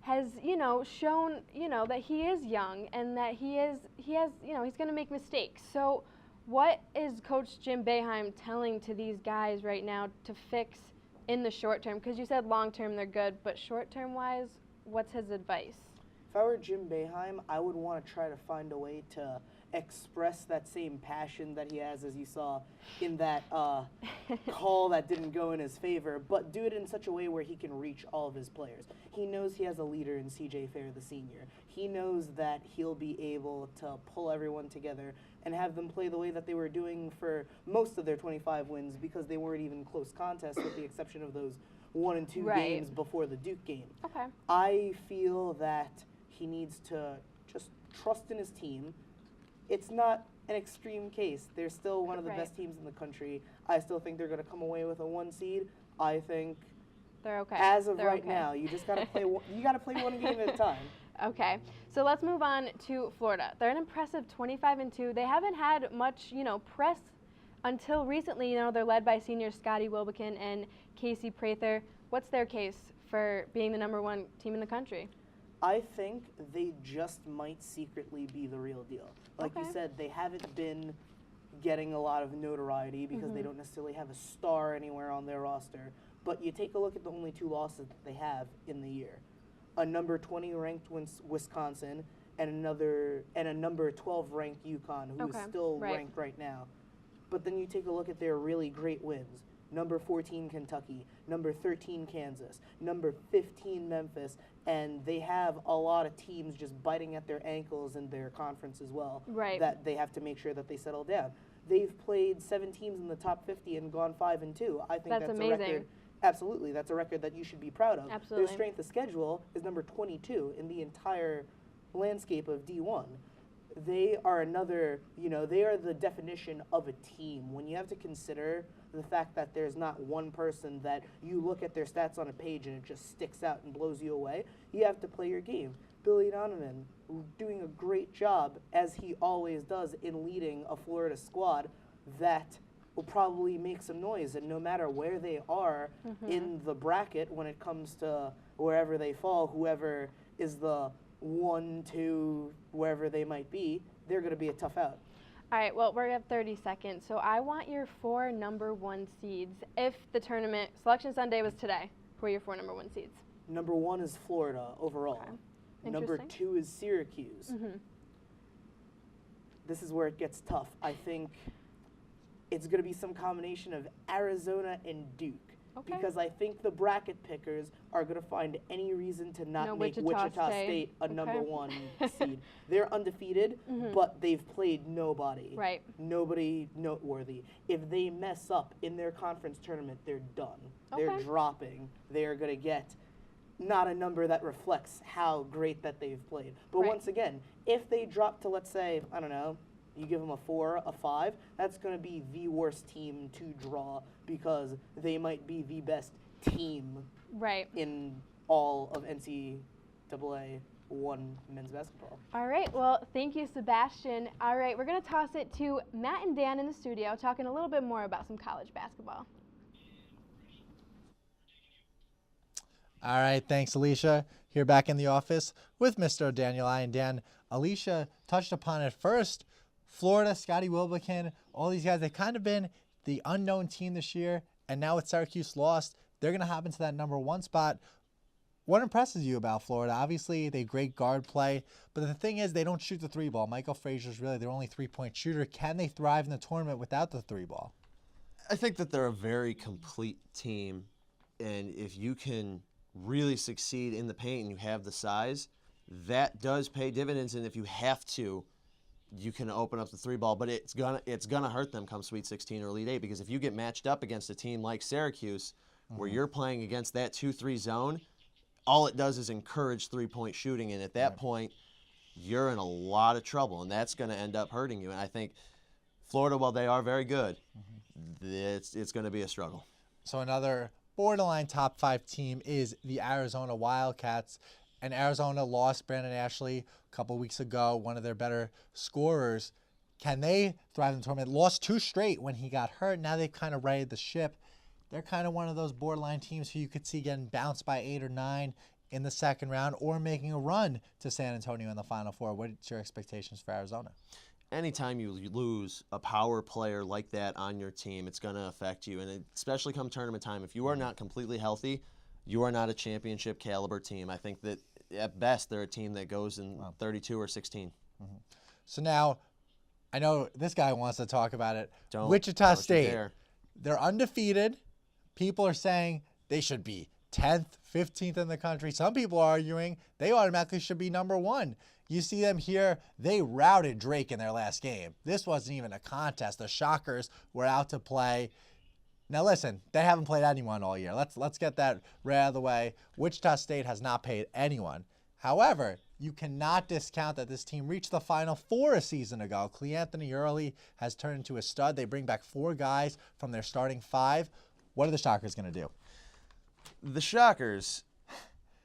has, shown, that he is young and that he has, he's going to make mistakes. So what is Coach Jim Boeheim telling to these guys right now to fix in the short term? Because you said long term they're good, but short term wise, what's his advice? If I were Jim Boeheim, I would want to try to find a way to express that same passion that he has, as you saw in that call that didn't go in his favor, but do it in such a way where he can reach all of his players. He knows he has a leader in C.J. Fair, the senior. He knows that he'll be able to pull everyone together and have them play the way that they were doing for most of their 25 wins, because they weren't even close contests with the exception of those 1 and 2 games before the Duke game. Okay. I feel that he needs to just trust in his team. It's not an extreme case. They're still one of the best teams in the country. I still think they're going to come away with a 1 seed. I think they're okay. As of right now, you just got to play. You got to play one game at a time. Okay, so let's move on to Florida. They're an impressive 25-2. They haven't had much, press until recently. They're led by seniors Scotty Wilbekin and Casey Prather. What's their case for being the #1 team in the country? I think they just might secretly be the real deal. Like you said, they haven't been getting a lot of notoriety because they don't necessarily have a star anywhere on their roster. But you take a look at the only 2 losses that they have in the year. A number 20 ranked Wisconsin and a number 12 ranked UConn, who is still ranked right now. But then you take a look at their really great wins. Number 14 Kentucky, number 13 Kansas, number 15 Memphis, and they have a lot of teams just biting at their ankles in their conference as well. Right. That they have to make sure that they settle down. They've played 7 teams in the top 50 and gone 5-2. I think that's amazing. a record. Absolutely, that's a record that you should be proud of. Absolutely. Their strength of schedule is number 22 in the entire landscape of D1. They are another, they are the definition of a team. When you have to consider the fact that there's not one person that you look at their stats on a page and it just sticks out and blows you away, you have to play your game. Billy Donovan doing a great job, as he always does, in leading a Florida squad that will probably make some noise. And no matter where they are in the bracket, when it comes to wherever they fall, whoever is the 1, 2, wherever they might be, they're going to be a tough out. All right, well, we have 30 seconds, so I want your 4 number 1 seeds. If the tournament Selection Sunday was today, who are your 4 number 1 seeds? Number 1 is Florida overall. Okay. Number 2 is Syracuse. This is where it gets tough. I think it's going to be some combination of Arizona and Duke. Okay. Because I think the bracket pickers are going to find any reason to not make Wichita State a Okay. number 1 seed. They're undefeated, but they've played nobody. Right. Nobody noteworthy. If they mess up in their conference tournament, they're done. They're Okay. dropping. They're going to get not a number that reflects how great that they've played. But Right. once again, if they drop to, let's say, I don't know, you give them a 4, a 5, that's going to be the worst team to draw because they might be the best team in all of NCAA 1 men's basketball. All right, well, thank you, Sebastian. All right, we're going to toss it to Matt and Dan in the studio, talking a little bit more about some college basketball. All right, thanks, Alicia. Here back in the office with Mr. Daniel I. And Dan. Alicia touched upon it first. Florida, Scotty Wilbekin, all these guys, they've kind of been the unknown team this year, and now with Syracuse lost, they're going to hop into that number 1 spot. What impresses you about Florida? Obviously, they great guard play, but the thing is they don't shoot the 3 ball. Michael Frazier's really their only 3-point shooter. Can they thrive in the tournament without the 3 ball? I think that they're a very complete team, and if you can really succeed in the paint and you have the size, that does pay dividends, and if you have to, you can open up the 3 ball, but it's gonna hurt them come Sweet 16 or Elite 8, because if you get matched up against a team like Syracuse, where you're playing against that 2-3 zone, all it does is encourage 3-point shooting, and at that point, you're in a lot of trouble, and that's going to end up hurting you. And I think Florida, while they are very good, it's going to be a struggle. So another borderline top 5 team is the Arizona Wildcats. And Arizona lost Brandon Ashley a couple weeks ago, one of their better scorers. Can they thrive in the tournament? Lost 2 straight when he got hurt. Now they've kind of righted the ship. They're kind of one of those borderline teams who you could see getting bounced by 8 or 9 in the second round or making a run to San Antonio in the Final Four. What's your expectations for Arizona? Anytime you lose a power player like that on your team, it's going to affect you. And especially come tournament time, if you are not completely healthy, you are not a championship caliber team. I think that at best they're a team that goes in 32 or 16. So now, I know this guy wants to talk about it. Wichita don't you State. dare. They're undefeated. People are saying they should be 10th, 15th in the country. Some people are arguing they automatically should be number 1. You see them here. They routed Drake in their last game. This wasn't even a contest. The Shockers were out to play. Now listen, they haven't played anyone all year. Let's get that right out of the way. Wichita State has not played anyone. However, you cannot discount that this team reached the Final Four a season ago. Cleanthony Early has turned into a stud. They bring back 4 guys from their starting 5. What are the Shockers going to do? The Shockers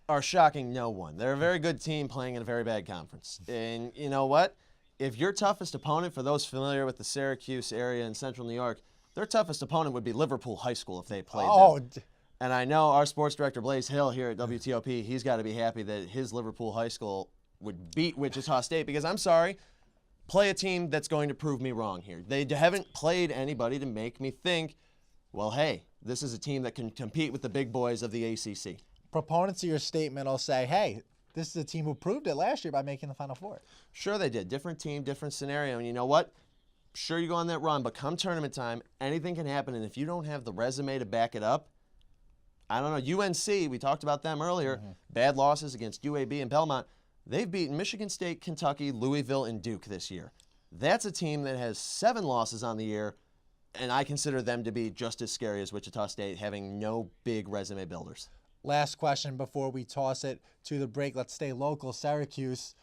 are shocking no one. They're a very good team playing in a very bad conference. And you know what? If your toughest opponent, for those familiar with the Syracuse area in central New York, their toughest opponent would be Liverpool High School if they played them. And I know our sports director, Blaze Hill, here at WTOP, he's got to be happy that his Liverpool High School would beat Wichita State, because I'm sorry, play a team that's going to prove me wrong here. They haven't played anybody to make me think, well, hey, this is a team that can compete with the big boys of the ACC. Proponents of your statement will say, hey, this is a team who proved it last year by making the Final Four. Sure they did. Different team, different scenario. And you know what? Sure, you go on that run, but come tournament time, anything can happen. And if you don't have the resume to back it up, I don't know. UNC, we talked about them earlier, bad losses against UAB and Belmont. They've beaten Michigan State, Kentucky, Louisville, and Duke this year. That's a team that has 7 losses on the year, and I consider them to be just as scary as Wichita State, having no big resume builders. Last question before we toss it to the break. Let's stay local. Syracuse,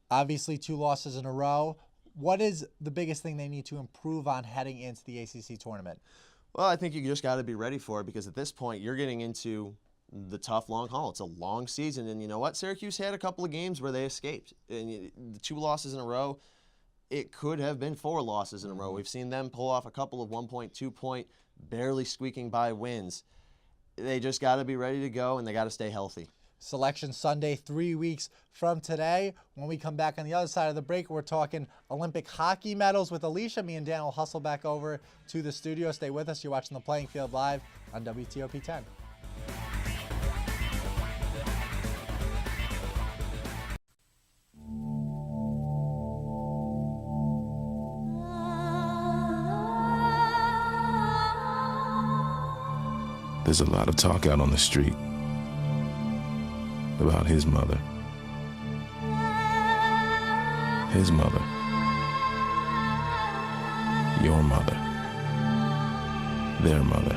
obviously 2 losses in a row. What is the biggest thing they need to improve on heading into the ACC tournament? Well, I think you just got to be ready for it, because at this point you're getting into the tough long haul. It's a long season, and you know what? Syracuse had a couple of games where they escaped. And the 2 losses in a row, it could have been 4 losses in a row. We've seen them pull off a couple of 1-point, 2-point, barely squeaking by wins. They just got to be ready to go, and they got to stay healthy. Selection Sunday, 3 weeks from today. When we come back on the other side of the break, we're talking Olympic hockey medals with Alicia. Me and Dan will hustle back over to the studio. Stay with us. You're watching The Playing Field live on WTOP 10. There's a lot of talk out on the street about his mother, his mother, your mother, their mother.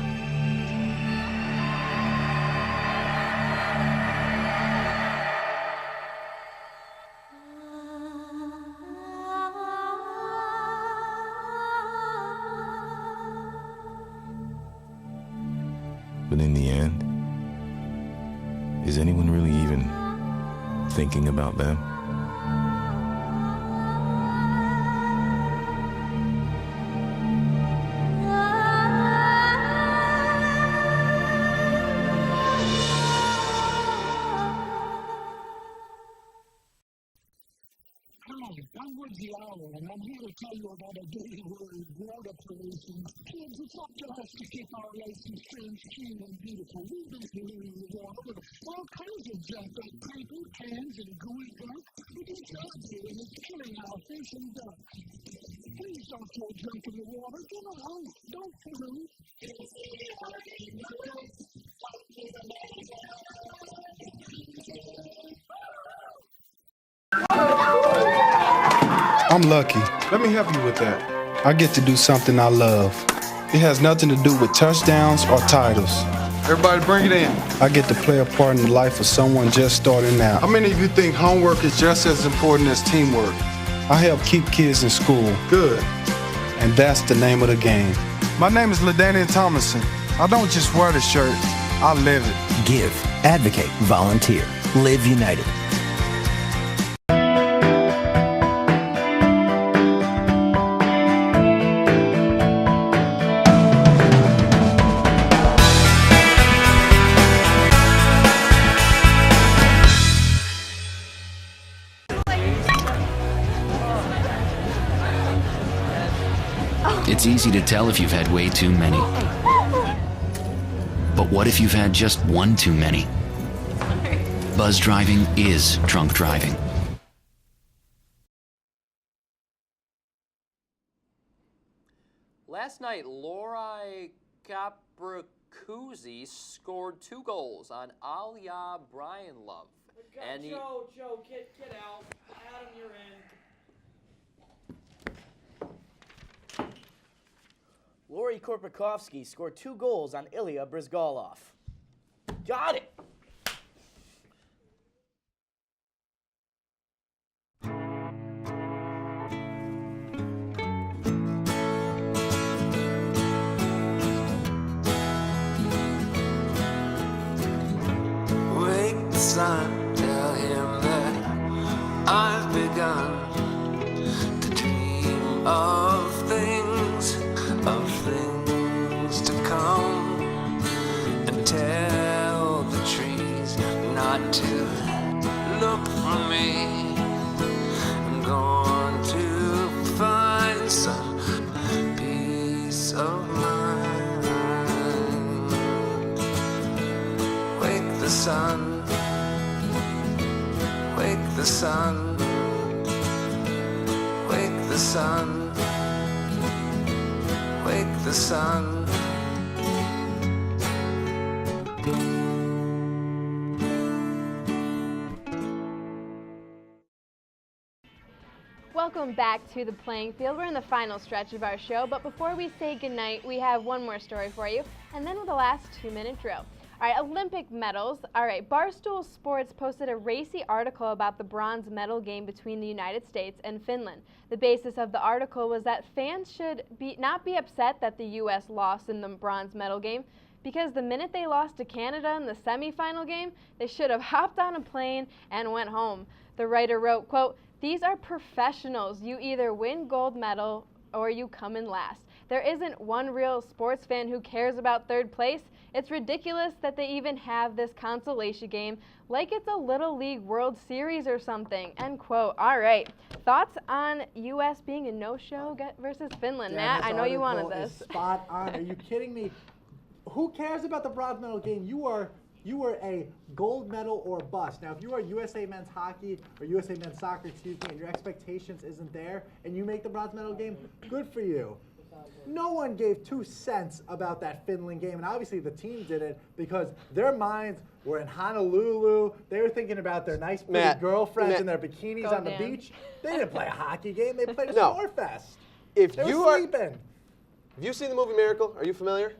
But in the end, is anyone really even thinking about them? I'm Woodsy Owl, and I'm here to tell you about a dirty word, road operations. Kids, it's up to us to keep our license trains clean and beautiful. We've been polluting the water with all kinds of junk, like paper, cans, and gooey gunk. We can judge it, and it's killing our fish and duck. Please don't throw junk in the water. Get a hose. Don't pollute. I'm lucky. Let me help you with that. I get to do something I love. It has nothing to do with touchdowns or titles. Everybody bring it in. I get to play a part in the life of someone just starting out. How many of you think homework is just as important as teamwork? I help keep kids in school. Good. And that's the name of the game. My name is LaDainian Thomason. I don't just wear the shirt, I live it. Give, advocate, volunteer. Live United. It's easy to tell if you've had way too many. But what if you've had just one too many? Buzz driving is drunk driving. Last night, Lori Capricuzzi scored 2 goals on Aliyah Brian Love. And Joe, get out. Adam, you're in. Lori Korpakovsky scored 2 goals on Ilya Brizgalov. Got it! Wake the sun, tell him that I've begun to dream of things to come, and tell the trees not to look for me. I'm going to find some peace of mind. Wake the sun, the sun, wake the sun, wake the sun. Welcome back to the playing field. We're in the final stretch of our show, but before we say goodnight, we have one more story for you, and then with the last 2-minute drill. All right, Olympic medals. All right, Barstool Sports posted a racy article about the bronze medal game between the United States and Finland. The basis of the article was that fans should not be upset that the U.S. lost in the bronze medal game, because the minute they lost to Canada in the semifinal game, they should have hopped on a plane and went home. The writer wrote, quote, "These are professionals. You either win gold medal or you come in last. There isn't one real sports fan who cares about third place. It's ridiculous that they even have this consolation game like it's a Little League World Series or something," end quote. All right. Thoughts on U.S. being a no-show versus Finland? Damn, Nat, I know you wanted article this. is spot on. Are you kidding me? Who cares about the bronze medal game? You are a gold medal or bust. Now, if you are USA men's hockey or USA men's soccer, and your expectations isn't there, and you make the bronze medal game, good for you. No one gave 2 cents about that Finland game, and obviously the team did it because their minds were in Honolulu. They were thinking about their nice pretty girlfriends in their bikinis on the beach. They didn't play a hockey game. They played a s'more fest. They were sleeping. Have you seen the movie Miracle? Are you familiar?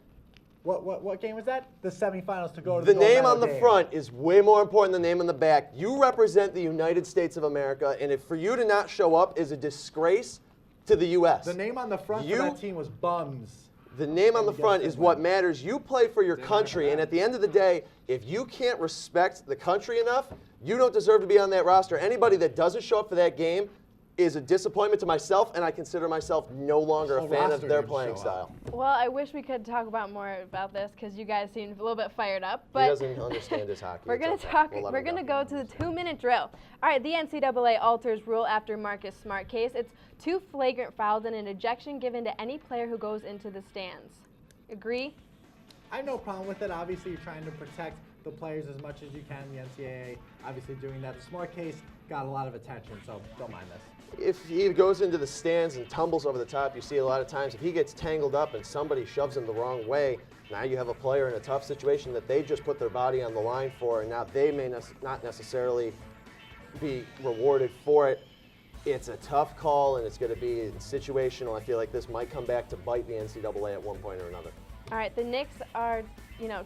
What game was that? The semifinals to go to the the gold name medal on the game. front is way more important than the name on the back. You represent the United States of America, and for you to not show up is a disgrace to the U.S. The name on the front for that team was Bums. The name on the front is what matters. You play for your country, and at the end of the day, if you can't respect the country enough, you don't deserve to be on that roster. Anybody that doesn't show up for that game is a disappointment to myself, and I consider myself no longer a fan of their playing style. Well, I wish we could talk more about this because you guys seem a little bit fired up. But He doesn't understand his hockey. We're going to talk. We're going to go to the 2-minute drill. All right, the NCAA alters rule after Marcus Smart case. It's 2 flagrant fouls and an ejection given to any player who goes into the stands. Agree? I have no problem with it. Obviously, you're trying to protect the players as much as you can. The NCAA obviously doing that. The Smart case got a lot of attention, so don't mind this. If he goes into the stands and tumbles over the top, you see a lot of times if he gets tangled up and somebody shoves him the wrong way, now you have a player in a tough situation that they just put their body on the line for, and now they may not necessarily be rewarded for it. It's a tough call, and it's going to be situational. I feel like this might come back to bite the NCAA at one point or another. All right, the Knicks are,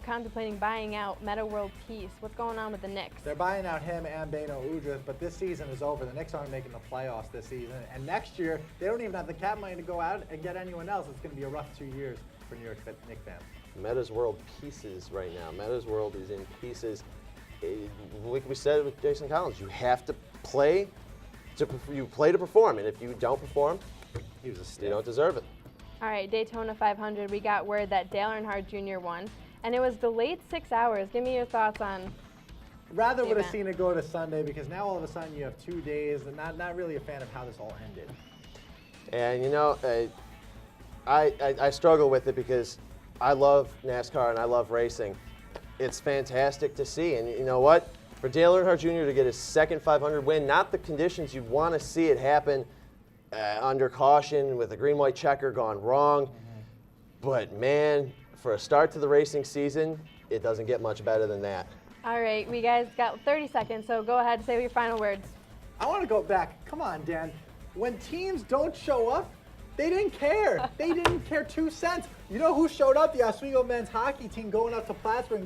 contemplating buying out Meta World Peace. What's going on with the Knicks? They're buying out him and Beno Udrih, but this season is over. The Knicks aren't making the playoffs this season, and next year they don't even have the cap money to go out and get anyone else. It's going to be a rough 2 years for New York Knicks fans. Meta's world pieces right now. Meta's world is in pieces. Like we said with Jason Collins, you have to play to perform, and if you don't perform, you don't deserve it. All right, Daytona 500, we got word that Dale Earnhardt Jr. won, and it was delayed 6 hours. Give me your thoughts on Rather would have seen it go to Sunday because now all of a sudden you have 2 days, and not really a fan of how this all ended. And I struggle with it because I love NASCAR and I love racing. It's fantastic to see, and you know what? For Dale Earnhardt Jr. to get his second 500 win, not the conditions you'd want to see it happen under caution with the green-white checker gone wrong. But man, for a start to the racing season, it doesn't get much better than that. All right, we guys got 30 seconds, so go ahead and say your final words. I want to go back. Come on, Dan. When teams don't show up, they didn't care. They didn't care 2 cents. You know who showed up? The Oswego men's hockey team going up to Plattsburgh and